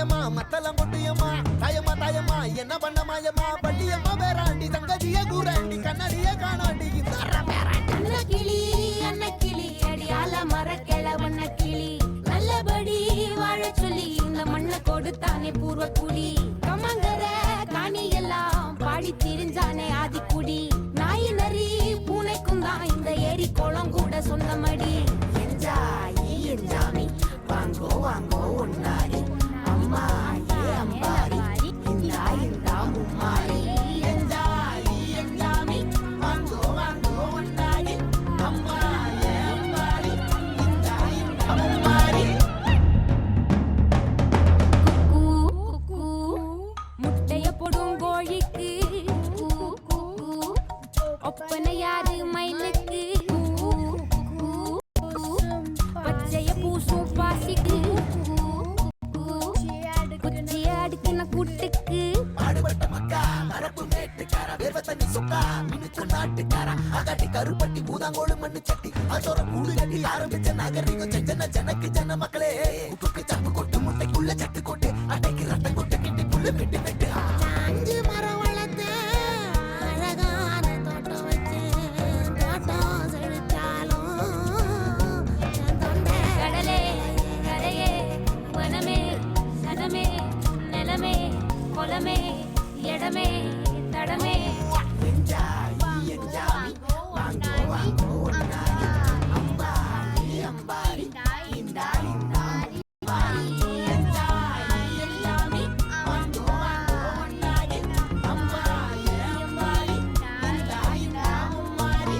தாயமா மத்தளம் கொட்டியம்மா தாயம்மா தாயம்மா என்ன பண்ண மாயம்மா பள்ளியம்மா வேறாண்டி தங்கதிய கூறாண்டி கண்ணடிய காணாண்டி அண்ண கிளி அண்ண கிளி அடியால மரக்கிழவண்ண கிளி நல்லபடி வாழ சொல்லி இந்த மண்ணை கொடுத்தானே பூர்வ குடி கமங்கர காணி எல்லாம் பாடி திரிஞ்சானே ஆதிக்குடி நாய் நரி பூனைக்கும் தான் இந்த ஏரி குளம் கூட சொந்தமடி என்ஜாயி என்ஜாமி வாங்கோ வாங்கோ ஒன்னாரி அம்மா ஏ அம்பாரி இந்தா இந்தா மும்மாரி என்ஜாயி என்ஜாமி வாங்கோ வாங்கோ ஒன்னாரி அம்மா ஏ அம்பாரி இந்தா இந்தா மும்மாரி குக்கு முட்டைய போடும் கோழிக்கு ஒப்பனை யாரு மயிலுக்கு பச்சைய பூசும் பாசிக்கு குச்சிய அடுக்கின கூட்டுக்கு பாடுபட்ட மக்கா மரப்பு மேட்டுக்கார வேர்வ தண்ணி சொக்கா மினுக்கு நாட்டுக்கார அகாட்டி கருப்பட்டி பூதாங்கோடு மண்ணு சட்டி அதோட கூடு கட்டி ஆரம்பிச்ச நாகரிகம் செஞ்சன ஜனக்கு ஜன மக்களே உப்புக்கு சப்பு கொட்டு முட்டைக்குள்ள சட்டு கொட்டு அட்டைக்கு ரத்தம் கொட்டு கிட்டி புல்லு வெட்டி வெட்டு அஞ்சு மரம் வளர்த்தேன் அழகான தோட்டம் வச்சேன் தோட்டம் செழிச்சாலும் கடலே கரையே வனமே சனமே நிலமே குலமே இடமே தடமே என்ஜாயி என்ஜாமி வாங்கோ வாங்கோ ஒன்னாரி அம்பாரி அம்பாரி இந்தா இந்தா அம்பாரி என்ஜாயி என்ஜாமி வாங்கோ வாங்கோ ஒன்னாரி அம்பாரி அம்பாரி இந்தா இந்தா அம்பாரி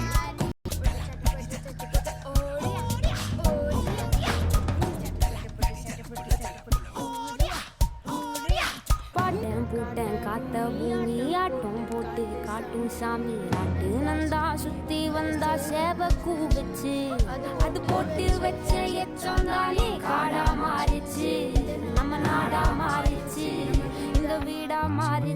பாட்டன் பூட்டன் காத்த பூமி ஆட்டம் போட்டு காட்டும் சாமி ஆட்டு நந்தா சுத்தி வந்தா சேவ கூவச்சு அது போட்டு வச்ச எச்சம் தானே காடா மாறிச்சு நம்ம நாடா மாறிச்சு இந்த வீடா மாறி